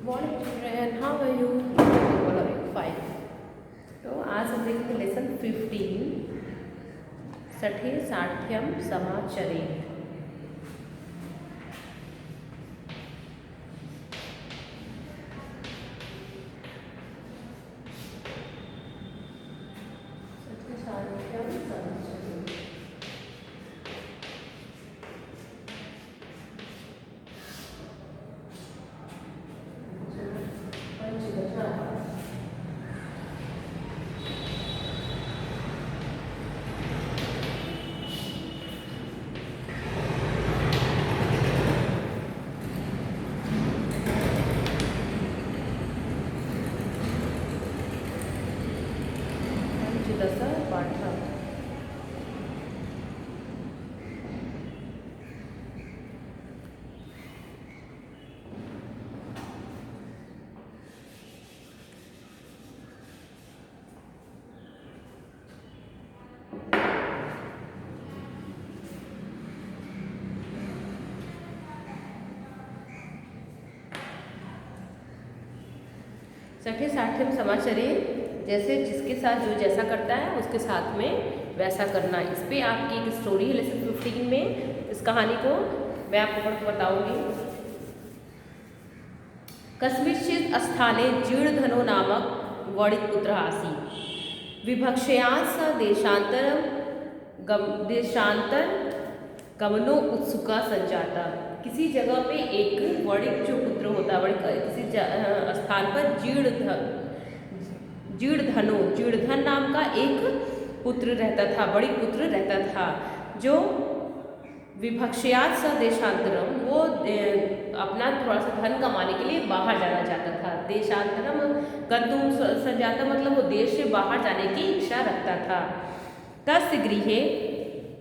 Morning children, how are you? बोलो fine. तो आज हम देखेंगे लेसन 15 सठे साठ्यम समाचरे। सठे साठ्यम समाचरे। दस पाठम सठे साठ्यम समाचरे, जैसे जिसके साथ जो जैसा करता है उसके साथ में वैसा करना। इस पे आपकी एक स्टोरी है लेसन 15 में। इस कहानी को मैं आपको पढ़ के बताऊंगी। कस्मिंश्चित् स्थाने जीर्णधनो नामक वणिक्पुत्र आसीत्। विभक्ष्यात् स देशांतर गमनो उत्सुका संजाता। किसी जगह पे एक वणिक जो पुत्र होता है, किसी स्थान पर जीर्णधन नाम का एक पुत्र रहता था, वणिक पुत्र रहता था, जो विभक्ष्यात् स देशांतरम, वो अपना थोड़ा सा धन कमाने के लिए बाहर जाना चाहता था। देशांतरम गंतुम संजाता मतलब वो देश से बाहर जाने की इच्छा रखता था। तस्य गृहे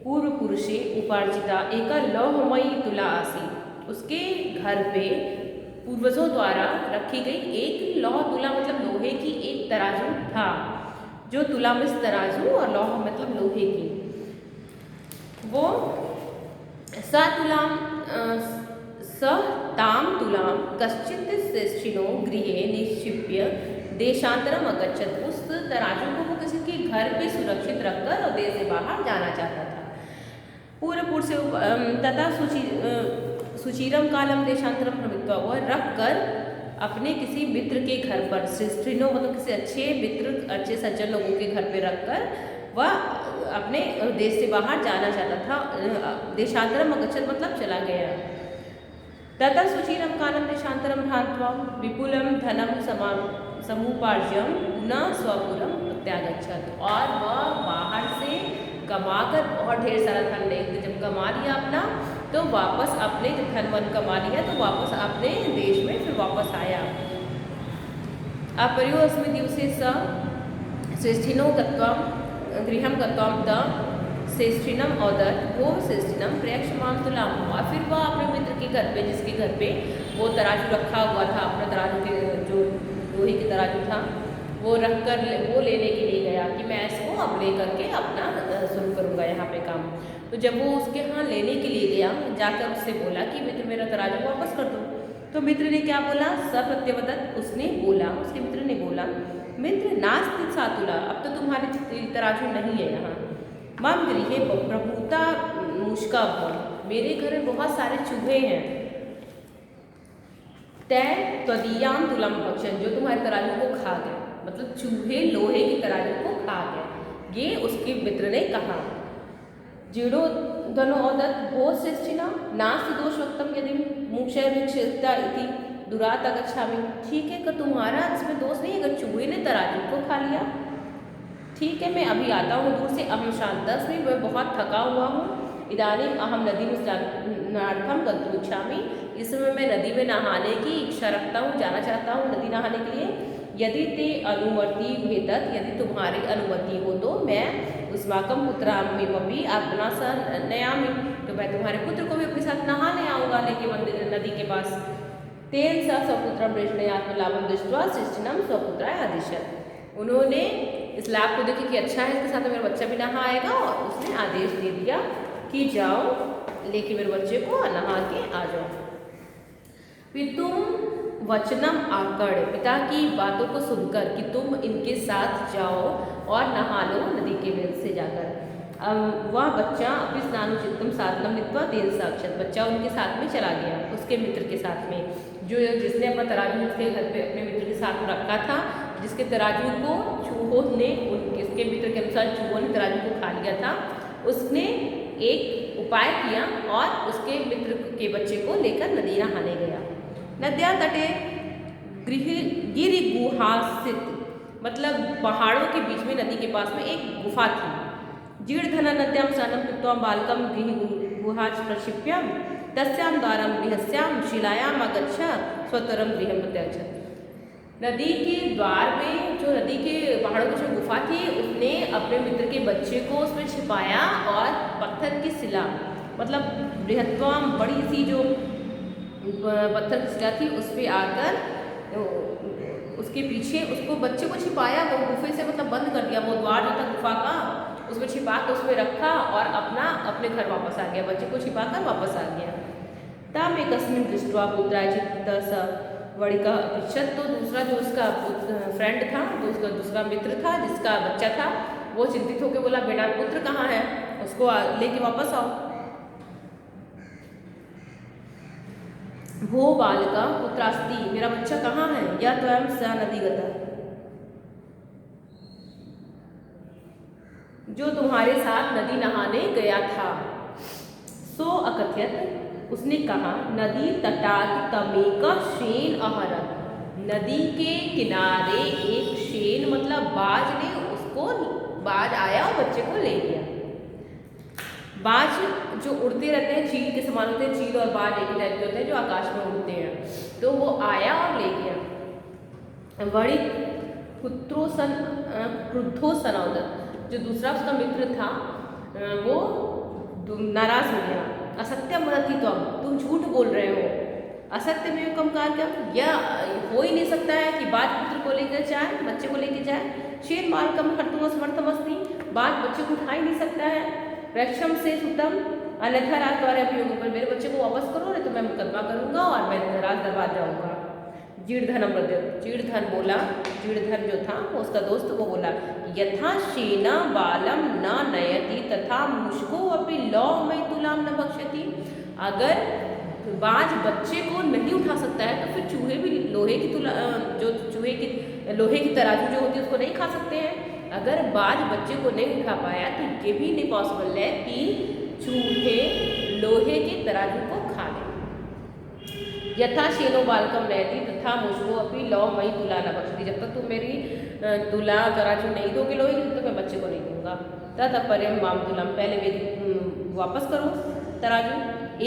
पूर्व पुरुषे उपार्जिता एक लौहमयी तुला आसीत्। उसके घर पे पूर्वजों द्वारा रखी गई एक लौह तुला मतलब लोहे की एक तराजू था, जो तुला में तराजू और लौह मतलब लोहे की। वो ताम तुलाम कश्चित् श्रेष्ठिनो गृहे निक्षिप्य देशांतरम अगच्छत्। उस तराजू को वो किसी के घर पे सुरक्षित रखकर और देश से बाहर जाना चाहता था। पूर्व से तथा सुचिरम कालम देशांतरम प्रवृत्वा, वह रख कर अपने किसी मित्र के घर पर, श्रेष्ठिनो मतलब किसी अच्छे मित्र, अच्छे सज्जन लोगों के घर पे रखकर वह अपने देश से बाहर जाना चाहता था। देशांतरम अगच्छत् मतलब चला गया। तथा सुचिरम कालम देशांतरम भ्रांत्वा विपुलम धनम समुपार्ज्यम पुनः स्वपुरम प्रत्यागच्छत्। और वह बाहर से कमाकर बहुत ढेर सारा धन लेकर जब कमा लिया अपना, तो वापस अपने जब धन वन कमा लिया तो वापस अपने देश में फिर वापस आया। अपरयो अस्मिन् दिवसे स श्रेष्ठिनो गत्वा गृहं गत्वा द श्रेष्ठिनम औदत्, वो श्रेष्ठिनम प्रयक्षमाण तुलाम। और फिर वह अपने मित्र के घर पे, जिसके घर पे वो तराजू रखा हुआ था, अपना तराजू के जो लोहे की तराजू था, वो रख कर वो लेने के लिए गया कि मैं इसको अब ले करके अपना शुरू करूँगा यहाँ पे काम। तो जब वो उसके यहाँ लेने के लिए गया, जाकर उससे बोला कि मित्र मेरा तराजू वापस कर दो। तो मित्र ने क्या बोला? सप्रत्यवदत्, उसने बोला, उसके मित्र ने बोला, मित्र नास्ति सा तुला, अब तो तुम्हारी तराजू नहीं है यहाँ। मम गृहे प्रभुता मुष्का, मेरे घर में बहुत सारे चूहे हैं। तय त्वदीयाम तुलम भक्षण, जो तुम्हारे तराजू को खा गए, मतलब चूहे लोहे की तराजू को खा गए। ये उसके मित्र ने कहा। जीर्णो धनो औदत् भो श्रेष्ठिना नास्ति दोष वक्तम यदि मुक्षयभिक्षिता इति दुरात अगच्छामि। ठीक है, कि तुम्हारा इसमें दोष नहीं है, अगर चूहे ने तराजू को खा लिया, ठीक है, मैं अभी आता हूँ दूर से। अहम शांतस्मि, मैं बहुत थका हुआ हूँ। इदानीम अहम नदी में स्नानार्थम गन्तुम् इच्छामि, इस समय मैं नदी में नहाने की इच्छा रखता हूँ, जाना चाहता हूँ नदी नहाने के लिए। यदि ते अनुमति भेदत, यदि तुम्हारी अनुमति हो तो मैं उस्माकम पुत्रामेवपि आत्मना सह नयामि, तो मैं तुम्हारे पुत्र को भी अपने साथ नहाने आऊँगा लेके मंदिर नदी के पास। तेन स स्वपुत्रम प्रेषणयात्मलाभम दृष्ट्वा श्रेष्ठिनम स्वपुत्राय आदिशत्। उन्होंने इस लाभ को देखे कि अच्छा है, इसके साथ मेरा बच्चा भी नहा आएगा, और उसने आदेश दे दिया कि जाओ लेके मेरे बच्चे को नहा के आ जाओ। फिर तुम वचनम आकड़, पिता की बातों को सुनकर कि तुम इनके साथ जाओ और नहा लो नदी के वेल से जाकर। वह बच्चा अपनी स्नानुचित्तम साधनम नीत्वा तेन साक्षात, बच्चा उनके साथ में चला गया, उसके मित्र के साथ में, जो जिसने अपना तराजू उसके घर पे अपने मित्र के साथ में रखा था, जिसके तराजू को चूहों ने, उसके मित्र के अनुसार चूहों ने तराजू को खा लिया था, उसने एक उपाय किया और उसके मित्र के बच्चे को लेकर नदी नहाने गया। नद्या तटे गिरि गुहासित, मतलब पहाड़ों के बीच में नदी के पास में एक गुफा थी। जीर्णधन नद्यां स्नानं कृत्वा बालकं गृहगुहाच प्रक्षिप्य तस्यां द्वारं गृहस्यां शिलायाम् आगच्छ स्वतरं गृहं प्रत्यगच्छत्। नदी के द्वार में, जो नदी के पहाड़ों की जो गुफा थी, उसने अपने मित्र के बच्चे को उसमें छिपाया और पत्थर की शिला, मतलब बृहत्वाम बड़ी सी जो पत्थर की शिला थी उस पर आकर उसके पीछे उसको बच्चे को छिपाया, वो गुफे से मतलब बंद कर दिया, वो द्वार जो था गुफा का उसमें छिपा कर उसमें रखा और अपने घर वापस आ गया, बच्चे को छिपा कर वापस आ गया। तब एक अस्मिन दृष्टवा पुत्राजित स वणिका अपृच्छत्, तो दूसरा जो उसका फ्रेंड था, जो उसका दूसरा मित्र था जिसका बच्चा था, वो चिंतित होकर बोला, बेटा पुत्र कहाँ है, उसको लेके वापस आओ। भो बालिका पुत्रास्ति, मेरा बच्चा कहाँ है, या त्वं स नदीगता, जो तुम्हारे साथ नदी नहाने गया था। सो अकथयत, उसने कहा, नदी तटात तमेक शेन अहरत, नदी के किनारे एक शेन मतलब बाज ने उसको, बाज आया और बच्चे को ले गया। बाज जो उड़ते रहते हैं, चील के समान होते हैं, चील और बाज एक ही टाइप के होते हैं जो आकाश में उड़ते हैं, तो वो आया और ले गया। वणि पुत्रो सन क्रुद्धो सनौदत, जो दूसरा उसका मित्र था वो नाराज हो गया। असत्यम वदति त्वं, तुम झूठ बोल रहे हो। असत्य में कम कार्यम, यह हो ही नहीं सकता है कि बाज पुत्र को लेकर जाए, बच्चे को लेकर जाए। शेन बालकम हर्तुम असमर्थमस्ति, बाज बच्चे को उठा ही नहीं सकता है। रक्षम से सुतम अन्यथा राज द्वारा अभियोग, पर मेरे बच्चे को वापस करो, नहीं तो मैं मुकदमा करूंगा और मैं राज दरबार जाऊंगा। जीर्णधन अमृत, जीर्णधन बोला, जीर्णधन जो था वो उसका दोस्त वो बोला, यथा शेना बालम न नयति तथा मुष्को अपि लौ मई तुलाम न बख्शति, अगर बाज बच्चे को नहीं उठा सकता है तो फिर चूहे भी लोहे की जो चूहे की लोहे की तराजू जो होती है उसको नहीं खा सकते हैं। अगर बाज बच्चे को नहीं उठा पाया तो ये भी नहीं पॉसिबल है कि चूहे लोहे की तराजू को खा लें। यथा शेनो बालकम नयति तथा मुझको अपनी लौ मई तुला न बख्शती, जब तक तुम मेरी तुला तराजू नहीं दोगे लोहे की, तो मैं बच्चे को नहीं दूंगा। तत्पर्यम माम तुलम, पहले मेरी वापस करो तराजू,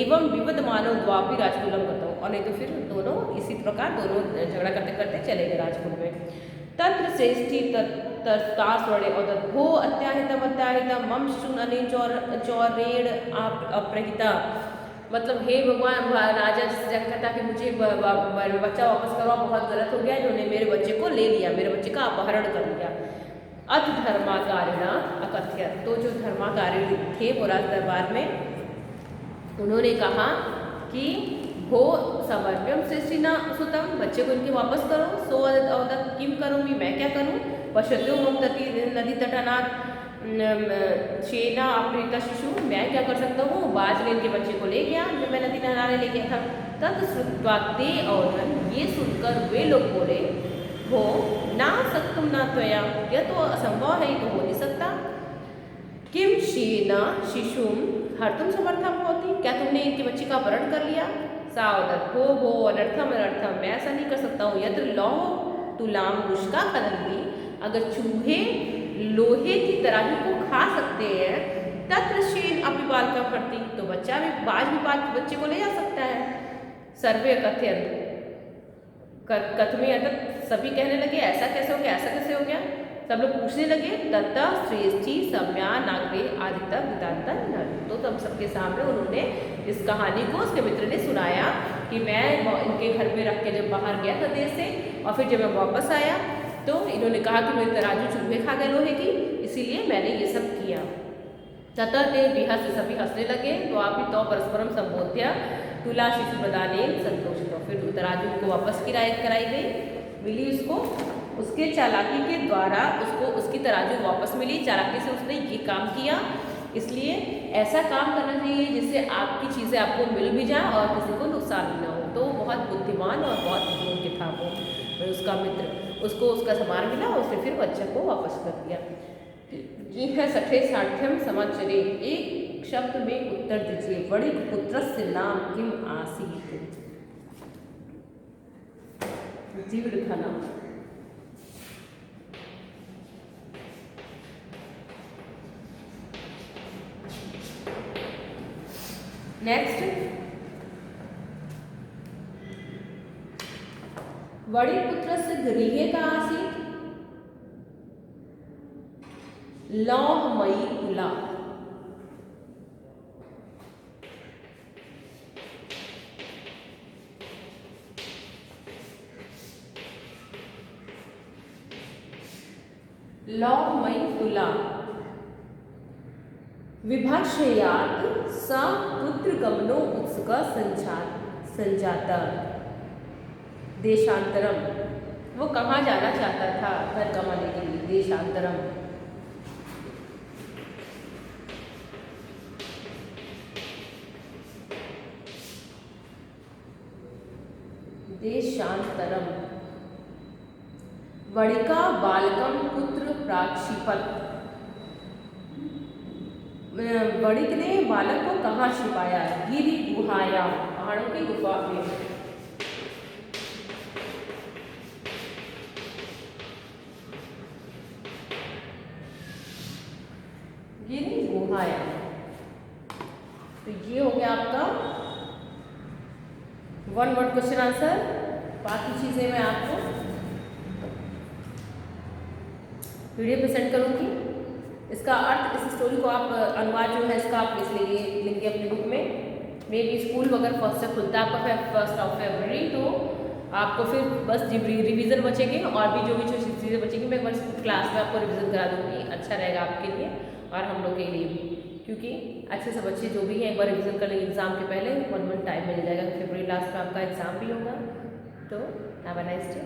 एवं विवद मानव द्वापी राजकुलम करता हूँ, और नहीं तो फिर दोनों इसी प्रकार दोनों झगड़ा करते करते चले गए राजकुल में। तत्र श्रेष्ठी तत्तार स्वणे और भो अत्याहितम मम शिशुन अनेन चौरेण अप्रहिता, मतलब हे भगवान, राजा जिससे कहता कि मुझे बच्चा वापस करवा, बहुत गलत हो गया, इन्होंने मेरे बच्चे को ले लिया, मेरे बच्चे का अपहरण कर लिया। अथ धर्माकारिणा अकथ्यत, तो जो धर्माकारी थे वो राज दरबार में, उन्होंने कहा कि भो समर्प्यम सृष्टिना सुतम, बच्चे को इनके वापस करो। सो अवदत किम करूँगी, मैं क्या करूँ। पश्यतो मम तटी नदी तटनाथ शेना अपहृता शिशु, मैं क्या कर सकता हूँ, बाज ने इनके बच्चे को ले गया जब मैं नदी नहाने ले गया था। तद श्रुत्वा ते औधन, ये सुनकर वे लोग बोले, हो ना सक्तुम ना त्वया, यह तो असंभव है, ये तो हो नहीं सकता। किम शेना शिशुम हर्तुम समर्थम होती, क्या तुमने इनके बच्चे का अपहरण कर लिया। सावधत हो अनर्थम अनर्थम, मैं ऐसा नहीं कर सकता हूँ। यत्र लौह तुलाम मुष्का खनंती, अगर चूहे लोहे की तराजू को खा सकते हैं, तत्र शेन अपनी बालिका फटती, तो बच्चा भी बाज भी बच्चे को ले जा सकता है। सर्वे कथयंत, कथमे अर्थात सभी कहने लगे, ऐसा कैसे हो गया, ऐसा कैसे हो गया, सब लोग पूछने लगे। दत्ता श्रेष्ठी सम्या नागरे आदित्य वृतांतन, तो तब सबके सामने उन्होंने इस कहानी को उसके मित्र ने सुनाया कि मैं इनके घर में रख के जब बाहर गया था देश से, और फिर जब मैं वापस आया तो इन्होंने कहा कि मेरे तराजू चूहे खा गए लोहे की, इसीलिए मैंने ये सब किया। ततः ते विहस, सभी हंसने लगे। तो आप ही तो परस्परम संबोध्य तुला शिशु प्रदाने संतोषित, फिर फिर तराजू को वापस कराई गई, मिली उसको, उसके चालाकी के द्वारा उसको उसकी तराजू वापस मिली, चालाकी से उसने ये काम किया। इसलिए ऐसा काम करना चाहिए जिससे आपकी चीज़ें आपको मिल भी जाए और किसी को नुकसान भी ना हो। तो बहुत बुद्धिमान और बहुत योग्य था वो उसका मित्र, उसको उसका सामान मिला, उसने फिर बच्चे को वापस कर दिया। ये है 60 समाचारे, एक शब्द में उत्तर दीजिए। वणिक पुत्रस्य नाम किम आसीत्? जीवड़ का नाम। नेक्स्ट, वणिक पुत्रस्य गृहे का आसीत्? लौहमयी तुला। लौहमयी तुला। विभाषयात स पुत्रगमनो उत्सुक संजाता। देशांतरम, वो कहाँ जाना चाहता था घर कमाने के लिए? देशांतरम। देशांतरम। वणिका बालकम पुत्र प्राक्षिपत। वणिक ने बालक को कहाँ छिपाया? गिरि गुहाया, पहाड़ों की गुफा में। गिरि गुहाया। तो ये हो गया आपका 1 वर्ड क्वेश्चन आंसर। बाकी चीज़ें मैं आपको वीडियो पे सेंड करूँगी। इसका अर्थ, इस स्टोरी को आप अनुवाद जो है इसका आप लिख लेंगे अपनी बुक में। मे बी स्कूल अगर फर्स्ट से खुलता है आपका 1 फरवरी, तो आपको फिर बस रिवीजन बचेगी और भी जो चीज़ें बचेगी मैं एक बार क्लास में आपको रिवीजन करा दूँगी। अच्छा रहेगा आपके लिए और हम लोग के लिए भी, क्योंकि अच्छे से बच्चे जो भी हैं एक बार रिवीजन कर लेंगे एग्ज़ाम के पहले। 1 मंथ टाइम मिल जाएगा, फरवरी लास्ट में आपका एग्ज़ाम भी होगा। तो हैव अ नाइस डे।